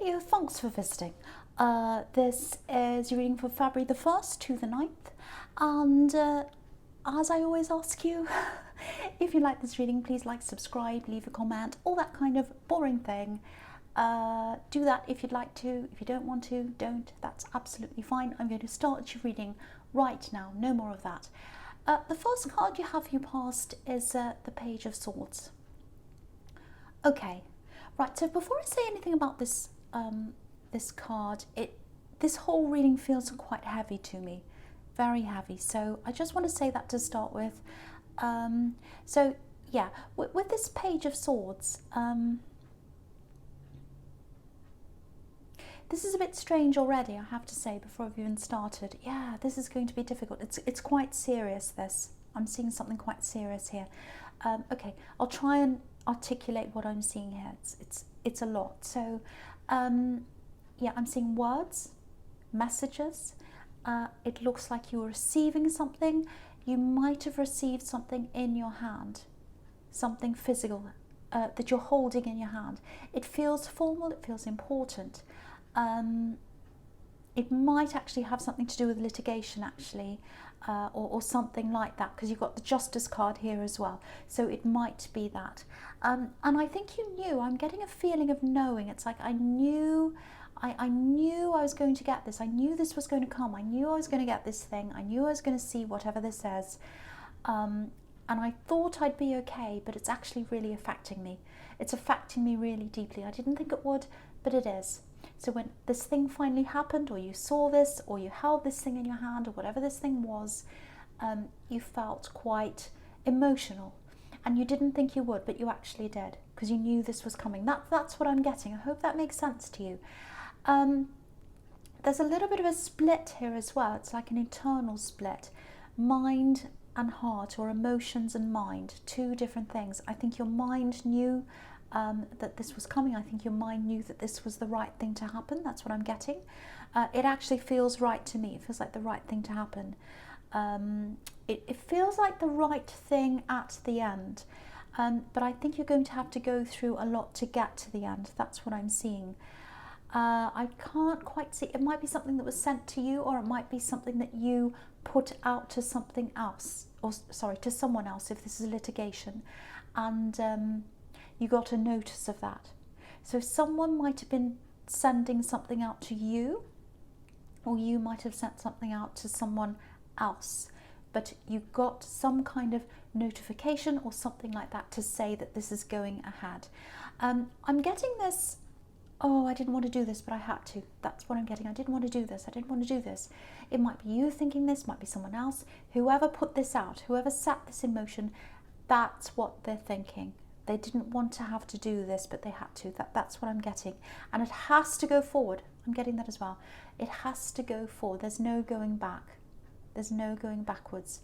you, thanks for visiting. This is your reading for February the 1st to the 9th, and as I always ask you, if you like this reading, please like, subscribe, leave a comment, all that kind of boring thing. Do that if you'd like to. If you don't want to, don't. That's absolutely fine. I'm going to start your reading right now. No more of that. The first card you have your past is the Page of Swords. Okay, right. So before I say anything about this this card, this whole reading feels quite heavy to me, very heavy. So I just want to say that to start with. So yeah, with this Page of Swords. This is a bit strange already, I have to say, before I've even started. Yeah, this is going to be difficult. It's quite serious, this. I'm seeing something quite serious here. Okay, I'll try and articulate what I'm seeing here. It's a lot. So, yeah, I'm seeing words, messages. It looks like you're receiving something. You might have received something in your hand, something physical that you're holding in your hand. It feels formal, it feels important. It might actually have something to do with litigation, actually, or something like that, because you've got the Justice card here as well. So it might be that. And I think you knew. I'm getting a feeling of knowing. It's like I knew I was going to get this. I knew this was going to come. I knew I was going to get this thing. I knew I was going to see whatever this is. And I thought I'd be okay, but it's actually really affecting me. It's affecting me really deeply. I didn't think it would, but it is. So when this thing finally happened, or you saw this, or you held this thing in your hand, or whatever this thing was, you felt quite emotional. And you didn't think you would, but you actually did, because you knew this was coming. That's what I'm getting. I hope that makes sense to you. There's a little bit of a split here as well. It's like an internal split. Mind and heart, or emotions and mind, two different things. I think your mind knew that this was coming. I think your mind knew that this was the right thing to happen. That's what I'm getting. It actually feels right to me. It feels like the right thing to happen. It feels like the right thing at the end. But I think you're going to have to go through a lot to get to the end. That's what I'm seeing. I can't quite see. It might be something that was sent to you, or it might be something that you put out to something else, or sorry, to someone else, if this is litigation. And you got a notice of that. So someone might have been sending something out to you, or you might have sent something out to someone else, but you got some kind of notification or something like that to say that this is going ahead. I'm getting this, oh, I didn't want to do this, but I had to. That's what I'm getting. I didn't want to do this. I didn't want to do this. It might be you thinking this, might be someone else. Whoever put this out, whoever set this in motion, that's what they're thinking. They didn't want to have to do this, but they had to. That's what I'm getting. And it has to go forward. I'm getting that as well. It has to go forward. There's no going back. There's no going backwards.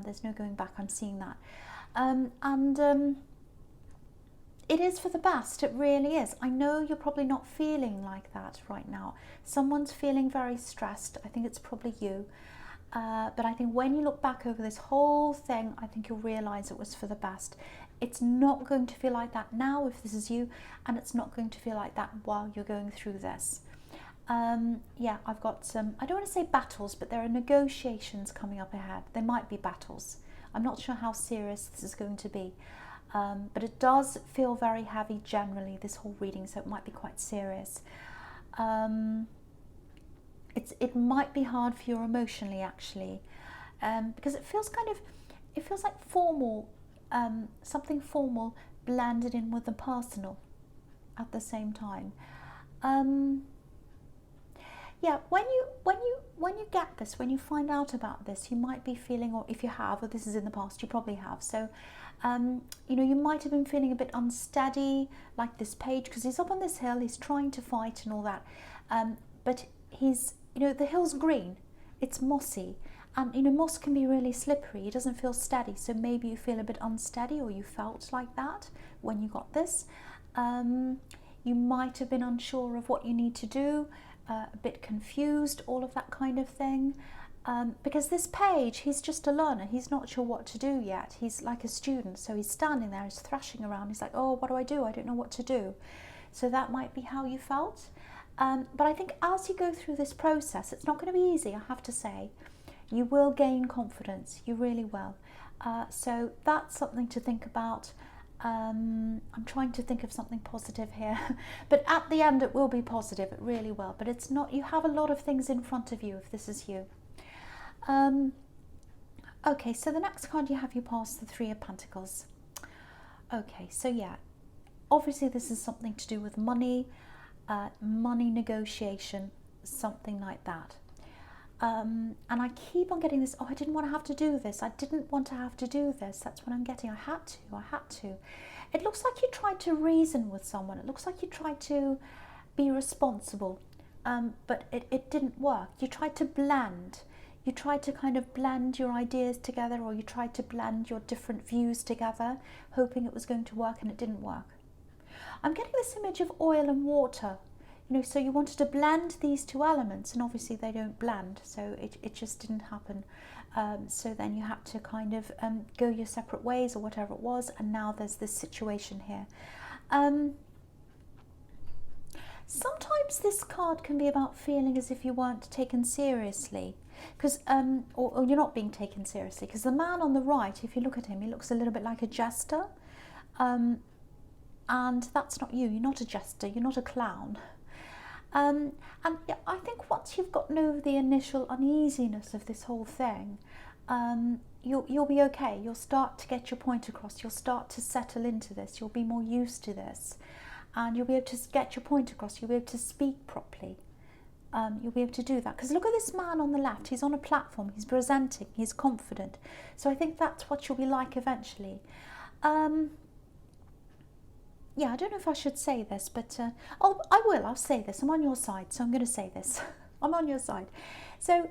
There's no going back. I'm seeing that. It is for the best. It really is. I know you're probably not feeling like that right now. Someone's feeling very stressed. I think it's probably you. But I think when you look back over this whole thing, I think you'll realise it was for the best. It's not going to feel like that now if this is you, and it's not going to feel like that while you're going through this. Yeah, I've got some, I don't want to say battles, but there are negotiations coming up ahead. There might be battles. I'm not sure how serious this is going to be. But it does feel very heavy generally, this whole reading, so it might be quite serious. It might be hard for you emotionally, actually, because it feels like formal, something formal blended in with the personal at the same time. Yeah, when you get this, when you find out about this, you might be feeling, or if you have, or this is in the past, you probably have. So, you know, you might have been feeling a bit unsteady, like this page, because he's up on this hill, he's trying to fight and all that. But he's, you know, the hill's green, it's mossy, and you know, moss can be really slippery. It doesn't feel steady. So maybe you feel a bit unsteady, or you felt like that when you got this. You might have been unsure of what you need to do. A bit confused, all of that kind of thing, because this page, he's just a learner. He's not sure what to do yet. He's like a student, so he's standing there, he's thrashing around, he's like, oh, what do? I don't know what to do. So that might be how you felt. But I think as you go through this process, it's not going to be easy, I have to say. You will gain confidence, you really will. So that's something to think about. I'm trying to think of something positive here, but at the end it will be positive, it really will. But it's not, you have a lot of things in front of you if this is you. Okay, so the next card you have, you pass the Three of Pentacles. Okay, so yeah, obviously this is something to do with money, money negotiation, something like that. And I keep on getting this, oh, I didn't want to have to do this. I didn't want to have to do this. That's what I'm getting. I had to. It looks like you tried to reason with someone. It looks like you tried to be responsible, but it didn't work. You tried to blend. You tried to kind of blend your ideas together, or you tried to blend your different views together, hoping it was going to work, and it didn't work. I'm getting this image of oil and water. You know, so you wanted to blend these two elements, and obviously they don't blend, so it just didn't happen. So then you had to kind of go your separate ways, or whatever it was, and now there's this situation here. Sometimes this card can be about feeling as if you weren't taken seriously, because or you're not being taken seriously, because the man on the right, if you look at him, he looks a little bit like a jester, and that's not you. You're not a jester, you're not a clown. And yeah, I think once you've gotten over the initial uneasiness of this whole thing, you'll be okay. You'll start to get your point across. You'll start to settle into this. You'll be more used to this, and you'll be able to get your point across. You'll be able to speak properly. You'll be able to do that. Because look at this man on the left. He's on a platform. He's presenting. He's confident. So I think that's what you'll be like eventually. Yeah, I don't know if I should say this, but oh, I will. I'll say this. I'm on your side, so I'm going to say this. I'm on your side. So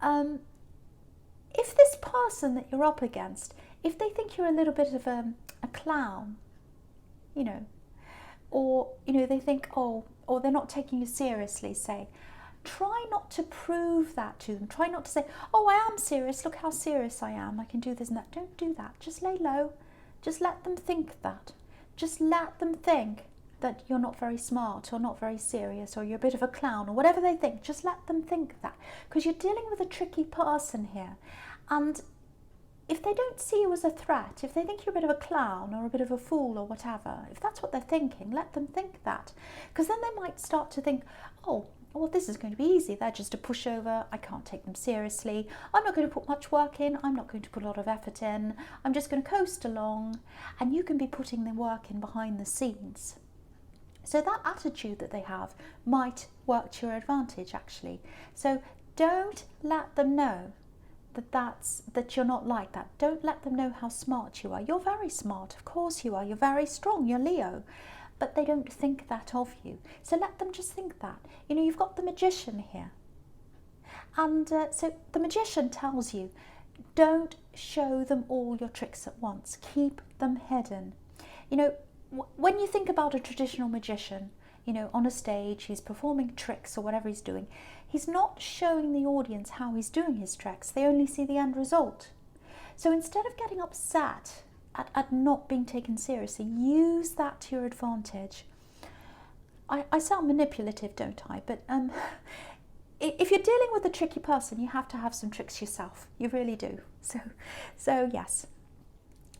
if this person that you're up against, if they think you're a little bit of a clown, you know, or, you know, they think, oh, or they're not taking you seriously, say, try not to prove that to them. Try not to say, oh, I am serious. Look how serious I am. I can do this and that. Don't do that. Just lay low. Just let them think that. Just let them think that you're not very smart, or not very serious, or you're a bit of a clown, or whatever they think. Just let them think that, because you're dealing with a tricky person here. And if they don't see you as a threat, if they think you're a bit of a clown or a bit of a fool or whatever, if that's what they're thinking, let them think that. Because then they might start to think, oh, well, this is going to be easy. They're just a pushover. I can't take them seriously. I'm not going to put much work in. I'm not going to put a lot of effort in. I'm just going to coast along. And you can be putting the work in behind the scenes. So that attitude that they have might work to your advantage, actually. So don't let them know that you're not like that. Don't let them know how smart you are. You're very smart. Of course you are. You're very strong. You're Leo. But they don't think that of you. So let them just think that. You know, you've got the Magician here. And so the Magician tells you, don't show them all your tricks at once. Keep them hidden. You know, when you think about a traditional magician, you know, on a stage, he's performing tricks or whatever he's doing, he's not showing the audience how he's doing his tricks. They only see the end result. So instead of getting upset at not being taken seriously, use that to your advantage. I sound manipulative, don't I? But if you're dealing with a tricky person, you have to have some tricks yourself. You really do. So yes.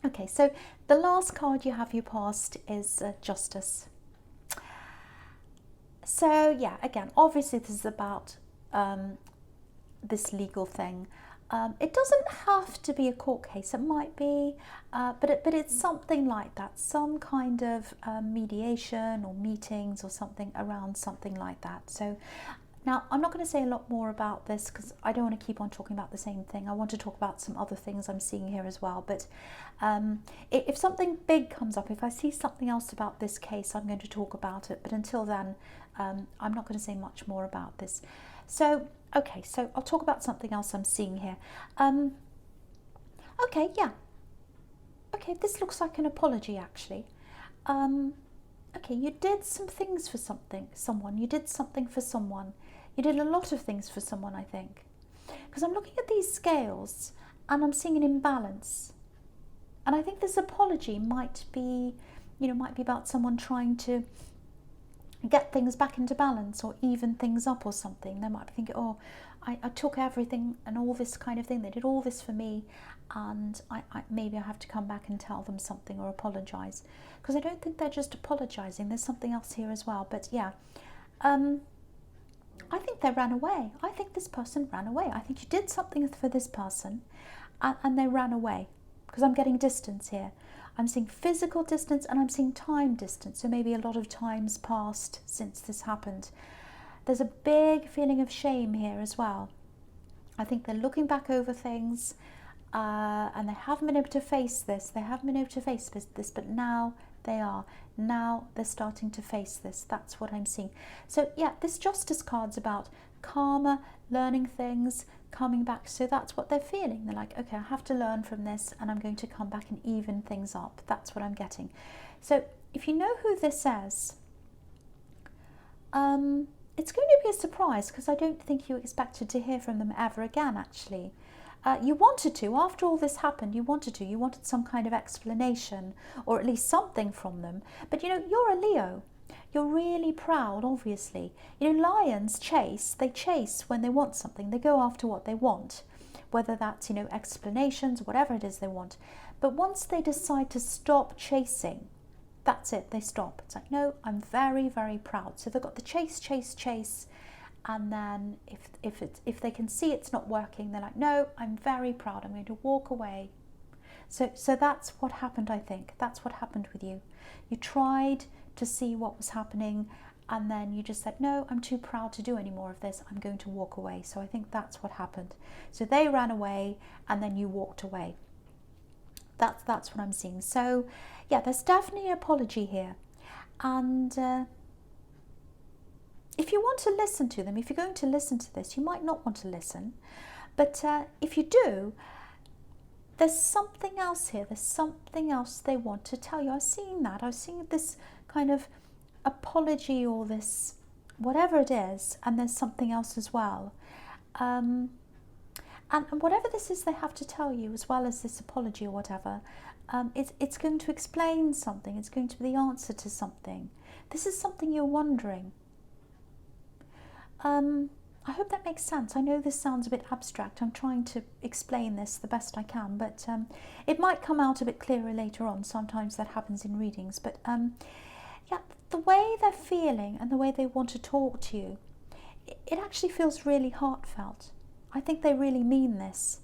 Okay, so the last card you have you passed is Justice. So yeah, again, obviously this is about this legal thing. It doesn't have to be a court case. It might be, but it's something like that. Some kind of mediation or meetings or something around something like that. So now I'm not going to say a lot more about this because I don't want to keep on talking about the same thing. I want to talk about some other things I'm seeing here as well. But if something big comes up, if I see something else about this case, I'm going to talk about it. But until then, I'm not going to say much more about this. So, okay, so I'll talk about something else I'm seeing here. Okay, yeah. Okay, this looks like an apology, actually. Okay, you did some things for someone. You did something for someone. You did a lot of things for someone, I think. Because I'm looking at these scales and I'm seeing an imbalance. And I think this apology might be, you know, might be about someone trying to get things back into balance or even things up or something. They might be thinking, oh, I took everything and all this kind of thing. They did all this for me, and maybe I have to come back and tell them something or apologise. Because I don't think they're just apologising. There's something else here as well. But yeah, I think they ran away. I think this person ran away. I think you did something for this person and they ran away. Because I'm getting distance here. I'm seeing physical distance and I'm seeing time distance. So maybe a lot of time's passed since this happened. There's a big feeling of shame here as well. I think they're looking back over things and they haven't been able to face this. They haven't been able to face this, but now they are. Now they're starting to face this. That's what I'm seeing. So yeah, this Justice card's about karma, learning things, coming back. So that's what they're feeling. They're like, okay, I have to learn from this and I'm going to come back and even things up. That's what I'm getting. So if you know who this is, it's going to be a surprise because I don't think you expected to hear from them ever again, actually. You wanted to, after all this happened, you wanted some kind of explanation or at least something from them. But you know, you're a Leo. You're really proud, obviously. You know, lions chase, they chase when they want something. They go after what they want, whether that's, you know, explanations, whatever it is they want. But once they decide to stop chasing, that's it, they stop. It's like, no, I'm very, very proud. So they've got the chase, chase, chase. And then if they can see it's not working, they're like, no, I'm very proud. I'm going to walk away. So that's what happened, I think. That's what happened with you. You tried to see what was happening and then you just said, no, I'm too proud to do any more of this. I'm going to walk away. So I think that's what happened. So they ran away and then you walked away. That's what I'm seeing. So yeah, there's definitely an apology here. And if you want to listen to them, if you're going to listen to this, you might not want to listen. But if you do, there's something else here. There's something else they want to tell you. I've seen that. I've seen this kind of apology or this, whatever it is, and there's something else as well. And whatever this is they have to tell you, as well as this apology or whatever, it's going to explain something. It's going to be the answer to something. This is something you're wondering. I hope that makes sense. I know this sounds a bit abstract. I'm trying to explain this the best I can, but it might come out a bit clearer later on. Sometimes that happens in readings. But yeah, the way they're feeling and the way they want to talk to you, it actually feels really heartfelt. I think they really mean this.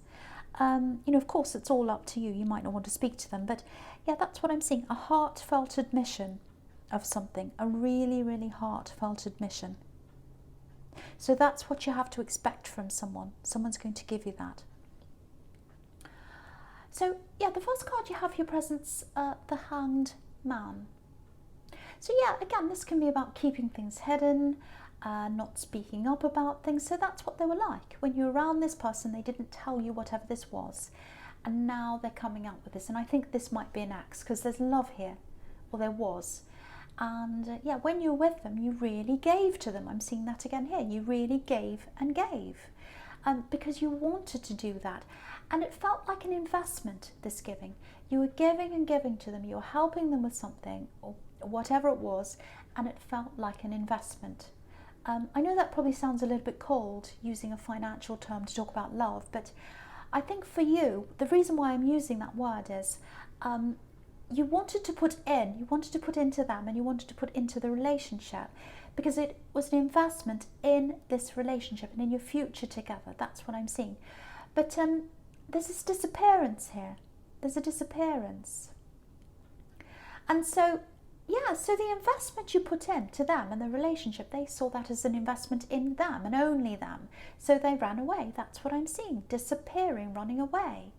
You know, of course, it's all up to you. You might not want to speak to them, but yeah, that's what I'm seeing. A heartfelt admission of something, a really, really heartfelt admission. So that's what you have to expect from someone. Someone's going to give you that. So yeah, the first card you have here presents the Hanged Man. So yeah, again, this can be about keeping things hidden, not speaking up about things. So that's what they were like. When you're around this person, they didn't tell you whatever this was. And now they're coming out with this. And I think this might be an axe because there's love here. Well, there was. And yeah, when you're with them, you really gave to them. I'm seeing that again here. You really gave and gave because you wanted to do that. And it felt like an investment, this giving. You were giving and giving to them. You were helping them with something or whatever it was. And it felt like an investment. I know that probably sounds a little bit cold, using a financial term to talk about love. But I think for you, the reason why I'm using that word is you wanted to put into them and you wanted to put into the relationship because it was an investment in this relationship and in your future together. That's what I'm seeing. But there's this disappearance here. There's a disappearance. And so, yeah, so the investment you put into them and the relationship, they saw that as an investment in them and only them. So they ran away. That's what I'm seeing. Disappearing, running away.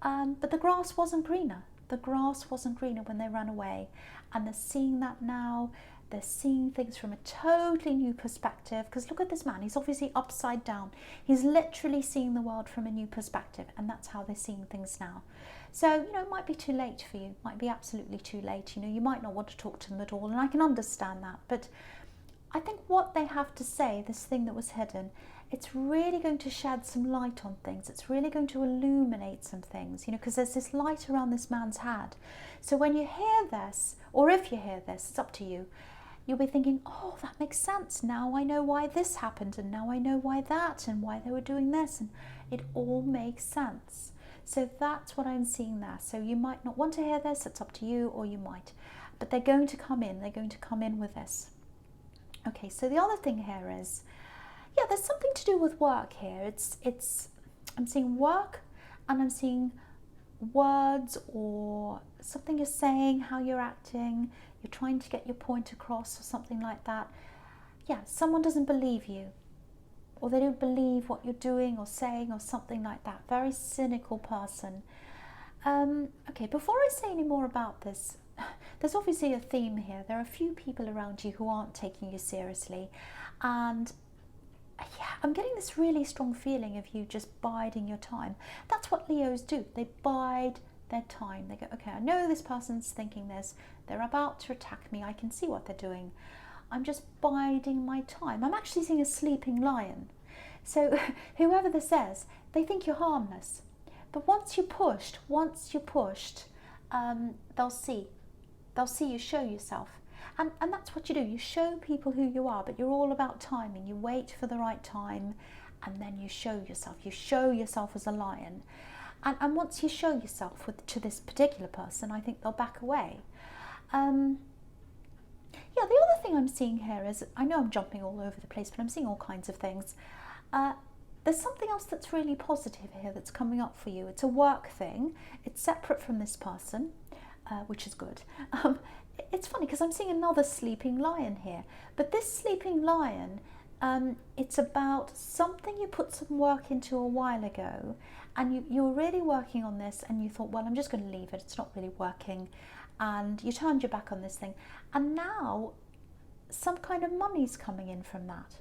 But the grass wasn't greener. The grass wasn't greener when they ran away. And they're seeing that now. They're seeing things from a totally new perspective. Because look at this man. He's obviously upside down. He's literally seeing the world from a new perspective. And that's how they're seeing things now. So, you know, it might be too late for you. It might be absolutely too late. You know, you might not want to talk to them at all. And I can understand that. But I think what they have to say, this thing that was hidden, it's really going to shed some light on things. It's really going to illuminate some things, you know, because there's this light around this man's head. So when you hear this, or if you hear this, it's up to you, you'll be thinking, oh, that makes sense. Now I know why this happened, and now I know why that, and why they were doing this, and it all makes sense. So that's what I'm seeing there. So you might not want to hear this, it's up to you, or you might. But they're going to come in, with this. Okay, so the other thing here is, yeah, there's something to do with work here. I'm seeing work, and I'm seeing words or something you're saying, how you're acting, you're trying to get your point across or something like that. Yeah, someone doesn't believe you, or they don't believe what you're doing or saying or something like that. Very cynical person. Okay, before I say any more about this, there's obviously a theme here. There are a few people around you who aren't taking you seriously, and yeah, I'm getting this really strong feeling of you just biding your time. That's what Leos do. They bide their time. They go, okay, I know this person's thinking this. They're about to attack me. I can see what they're doing. I'm just biding my time. I'm actually seeing a sleeping lion. So whoever this is, they think you're harmless. But once you're pushed, they'll see. They'll see you show yourself. And that's what you do. You show people who you are, but you're all about timing. You wait for the right time, and then you show yourself. You show yourself as a lion. And once you show yourself to this particular person, I think they'll back away. Yeah, the other thing I'm seeing here is, I know I'm jumping all over the place, but I'm seeing all kinds of things. There's something else that's really positive here that's coming up for you. It's a work thing. It's separate from this person, which is good. It's funny because I'm seeing another sleeping lion here, but this sleeping lion, it's about something you put some work into a while ago, and you were really working on this, and you thought, well, I'm just going to leave it, it's not really working, and you turned your back on this thing, and now some kind of money's coming in from that.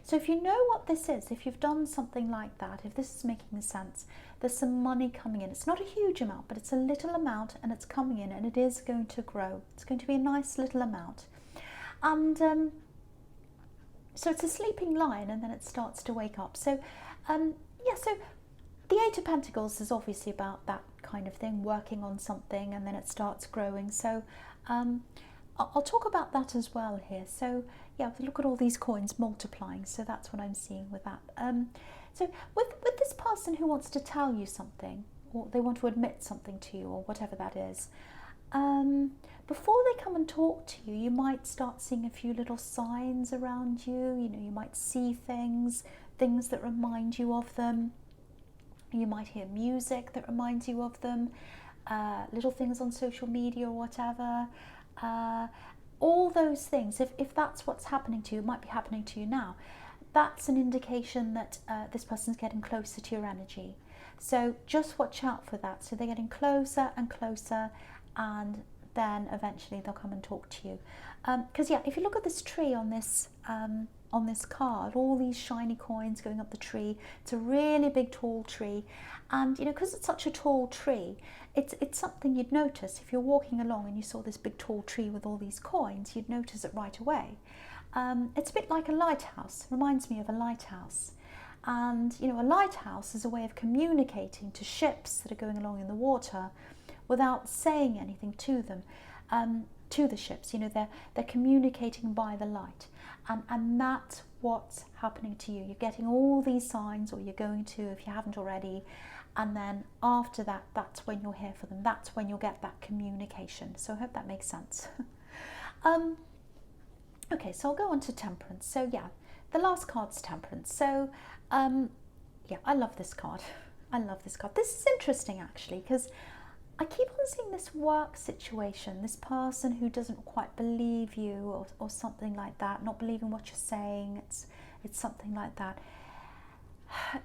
So if you know what this is, if you've done something like that, if this is making sense, there's some money coming in. It's not a huge amount, but it's a little amount, and it's coming in, and it is going to grow. It's going to be a nice little amount. And so it's a sleeping lion, and then it starts to wake up. So yeah, so the Eight of Pentacles is obviously about that kind of thing, working on something, and then it starts growing. So I'll talk about that as well here. So yeah, look at all these coins multiplying. So that's what I'm seeing with that. So with this person who wants to tell you something, or they want to admit something to you, or whatever that is, before they come and talk to you, you might start seeing a few little signs around you. You know, you might see things that remind you of them. You might hear music that reminds you of them, little things on social media or whatever. All those things, if that's what's happening to you, it might be happening to you now. That's an indication that this person's getting closer to your energy. So just watch out for that. So they're getting closer and closer, and then eventually they'll come and talk to you. Because yeah, if you look at this tree on this card, all these shiny coins going up the tree, it's a really big tall tree, and you know, because it's such a tall tree, it's something you'd notice. If you're walking along and you saw this big tall tree with all these coins, you'd notice it right away. It's a bit like a lighthouse. It reminds me of a lighthouse. And you know, a lighthouse is a way of communicating to ships that are going along in the water without saying anything to them, to the ships. You know, they're communicating by the light, and that's what's happening to you. You're getting all these signs, or you're going to, if you haven't already, and then after that, that's when you'll hear from them. That's when you'll get that communication. So I hope that makes sense. Okay, so I'll go on to Temperance. So yeah, the last card's Temperance. So yeah, I love this card. I love this card. This is interesting actually, because I keep on seeing this work situation, this person who doesn't quite believe you, or something like that, not believing what you're saying. It's something like that.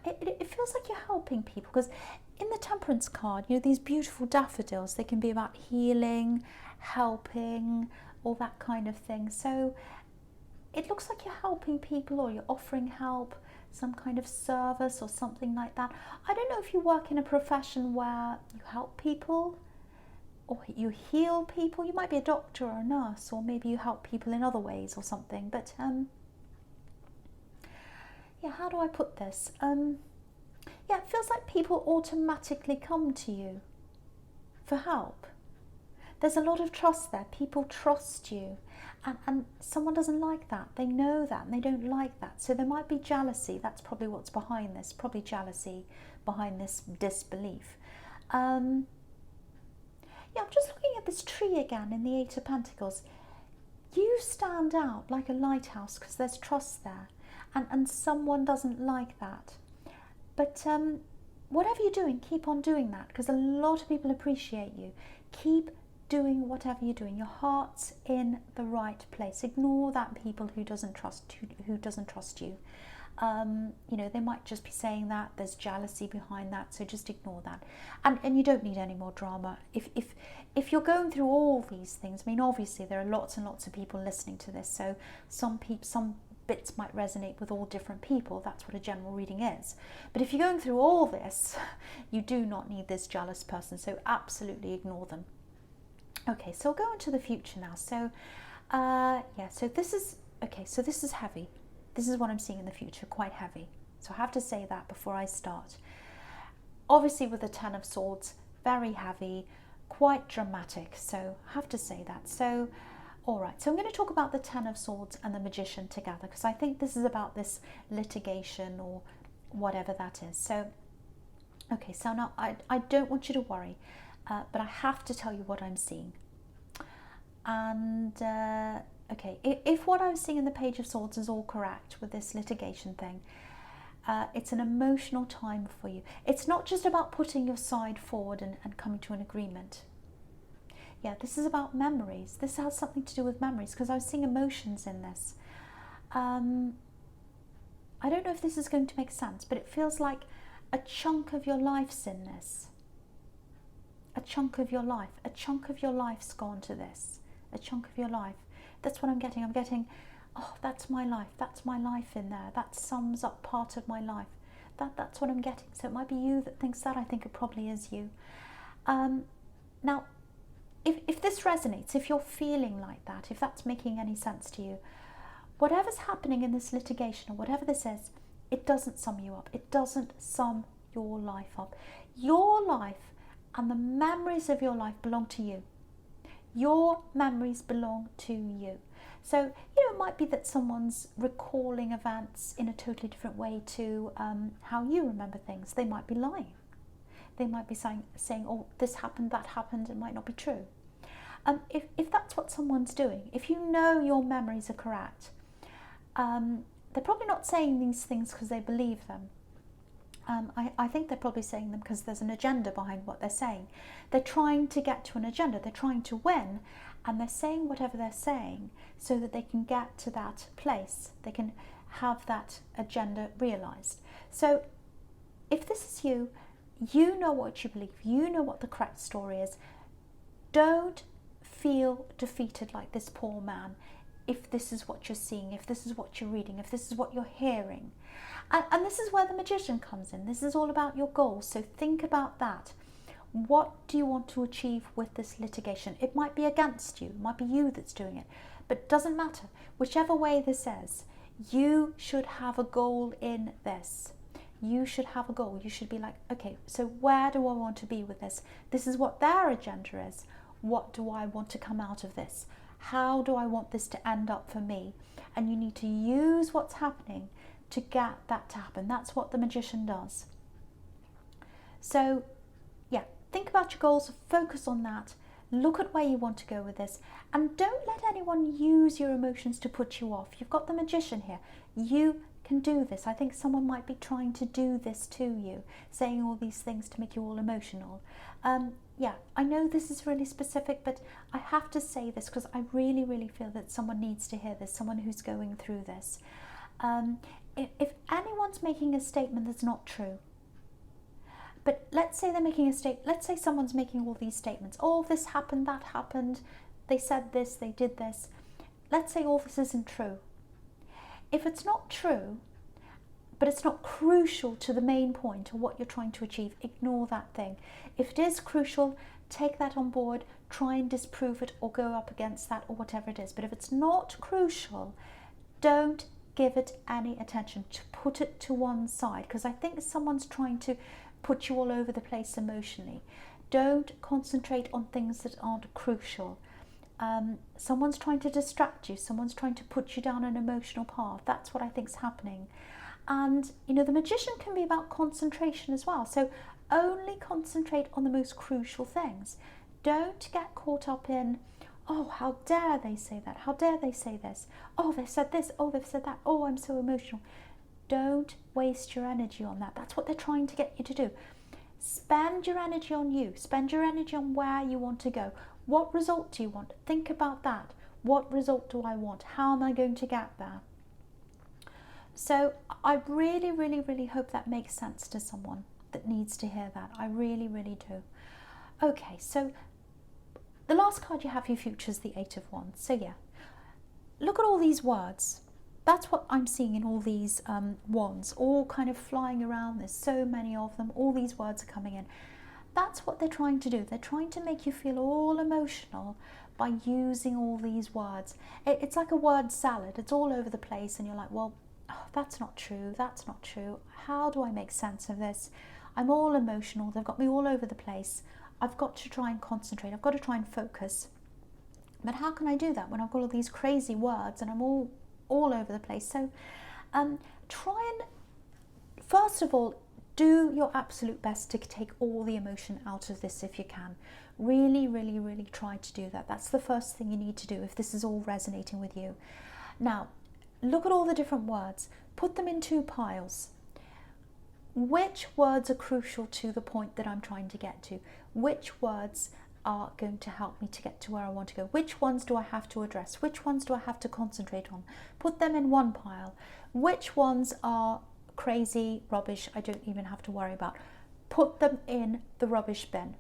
It feels like you're helping people, because in the Temperance card, you know, these beautiful daffodils, they can be about healing, helping, all that kind of thing. So it looks like you're helping people, or you're offering help, some kind of service or something like that. I don't know if you work in a profession where you help people or you heal people. You might be a doctor or a nurse, or maybe you help people in other ways or something. But yeah, how do I put this? Yeah, it feels like people automatically come to you for help. there's a lot of trust there. People trust you, and someone doesn't like that. They know that and they don't like that. So there might be jealousy. That's probably what's behind this, probably jealousy behind this disbelief. Yeah, I'm just looking at this tree again in the Eight of Pentacles. You stand out like a lighthouse because there's trust there, and someone doesn't like that. But whatever you're doing, keep on doing that, because a lot of people appreciate you. Keep doing whatever you're doing. Your heart's in the right place. Ignore that people who doesn't trust you. You know, they might just be saying that. There's jealousy behind that, so just ignore that. And you don't need any more drama. If you're going through all these things, I mean, obviously there are lots and lots of people listening to this, so some bits might resonate with all different people. That's what a general reading is. But if you're going through all this, you do not need this jealous person, so absolutely ignore them. Okay, so I'll go into the future now. So yeah, so this is heavy. This is what I'm seeing in the future, quite heavy. So I have to say that before I start. Obviously with the Ten of Swords, very heavy, quite dramatic, so I have to say that. So all right, so I'm going to talk about the Ten of Swords and the Magician together, because I think this is about this litigation or whatever that is. So, okay, so now I don't want you to worry, but I have to tell you what I'm seeing. And, okay, if what I'm seeing in the Page of Swords is all correct with this litigation thing, it's an emotional time for you. It's not just about putting your side forward and coming to an agreement. Yeah, this is about memories. This has something to do with memories, because I was seeing emotions in this. I don't know if this is going to make sense, but it feels like a chunk of your life's in this. A chunk of your life. A chunk of your life's gone to this. A chunk of your life. That's what I'm getting. I'm getting, oh, that's my life. That's my life in there. That sums up part of my life. That's what I'm getting. So it might be you that thinks that. I think it probably is you. Now, if this resonates, if you're feeling like that, if that's making any sense to you, whatever's happening in this litigation or whatever this is, it doesn't sum you up. It doesn't sum your life up. Your life and the memories of your life belong to you. Your memories belong to you. So, you know, it might be that someone's recalling events in a totally different way to how you remember things. They might be lying. They might be saying, oh, this happened, that happened. It might not be true. If that's what someone's doing, if you know your memories are correct, they're probably not saying these things because they believe them. I think they're probably saying them because there's an agenda behind what they're saying. They're trying to get to an agenda. They're trying to win, and they're saying whatever they're saying so that they can get to that place. They can have that agenda realized. So if this is you, you know what you believe. You know what the correct story is. Don't feel defeated like this poor man if this is what you're seeing, if this is what you're reading, if this is what you're hearing. And this is where the Magician comes in. This is all about your goals. So think about that. What do you want to achieve with this litigation? It might be against you. It might be you that's doing it. But it doesn't matter. Whichever way this is, you should have a goal in this. You should have a goal. You should be like, okay, so where do I want to be with this? This is what their agenda is. What do I want to come out of this? How do I want this to end up for me? And you need to use what's happening to get that to happen. That's what the Magician does. So, yeah, think about your goals, focus on that, look at where you want to go with this, and don't let anyone use your emotions to put you off. You've got the Magician here. You can do this. I think someone might be trying to do this to you, saying all these things to make you all emotional. Yeah, I know this is really specific, but I have to say this because I really, really feel that someone needs to hear this, someone who's going through this. If anyone's making a statement that's not true, but let's say they're making a statement, let's say someone's making all these statements, oh, this happened, that happened, they said this, they did this. Let's say all this isn't true. If it's not true, but it's not crucial to the main point or what you're trying to achieve, ignore that thing. If it is crucial, take that on board, try and disprove it or go up against that or whatever it is. But if it's not crucial, don't give it any attention, to put it to one side, because I think someone's trying to put you all over the place emotionally. Don't concentrate on things that aren't crucial. Someone's trying to distract you. Someone's trying to put you down an emotional path. That's what I think is happening. And, you know, the magician can be about concentration as well. So only concentrate on the most crucial things. Don't get caught up in, oh, how dare they say that? How dare they say this? Oh, they've said this. Oh, they've said that. Oh, I'm so emotional. Don't waste your energy on that. That's what they're trying to get you to do. Spend your energy on you. Spend your energy on where you want to go. What result do you want? Think about that. What result do I want? How am I going to get there? So I really, really, really hope that makes sense to someone that needs to hear that. I really, really do. Okay, so the last card you have for your future is the Eight of Wands. So yeah, look at all these words. That's what I'm seeing in all these wands, all kind of flying around. There's so many of them. All these words are coming in. That's what they're trying to do. They're trying to make you feel all emotional by using all these words. It's like a word salad. It's all over the place, and you're like, well, oh, that's not true. That's not true. How do I make sense of this? I'm all emotional. They've got me all over the place. I've got to try and concentrate. I've got to try and focus. But how can I do that when I've got all these crazy words and I'm all over the place? So try and, first of all, do your absolute best to take all the emotion out of this if you can. Really, really, really try to do that. That's the first thing you need to do if this is all resonating with you. Now, look at all the different words. Put them in two piles. Which words are crucial to the point that I'm trying to get to? Which words are going to help me to get to where I want to go? Which ones do I have to address? Which ones do I have to concentrate on? Put them in one pile. Which ones are crazy, rubbish, I don't even have to worry about? Put them in the rubbish bin.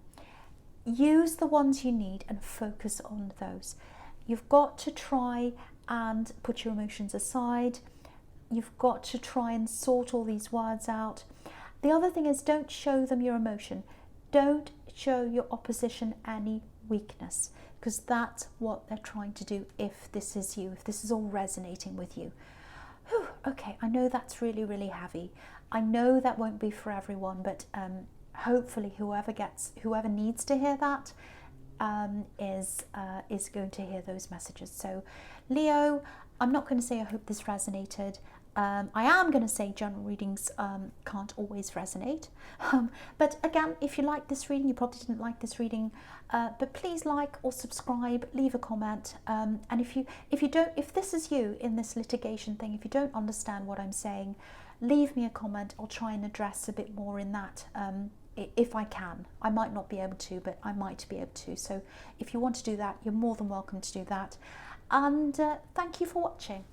Use the ones you need and focus on those. You've got to try and put your emotions aside. You've got to try and sort all these words out. The other thing is, don't show them your emotion. Don't show your opposition any weakness, because that's what they're trying to do if this is you, if this is all resonating with you. Whew, okay, I know that's really, really heavy. I know that won't be for everyone, but hopefully whoever needs to hear that is going to hear those messages. So Leo, I'm not going to say I hope this resonated. I am going to say general readings can't always resonate. But again, if you like this reading, you probably didn't like this reading, but please like or subscribe, leave a comment. And if this is you in this litigation thing, if you don't understand what I'm saying, leave me a comment. I'll try and address a bit more in that if I can. I might not be able to, but I might be able to. So if you want to do that, you're more than welcome to do that. And thank you for watching.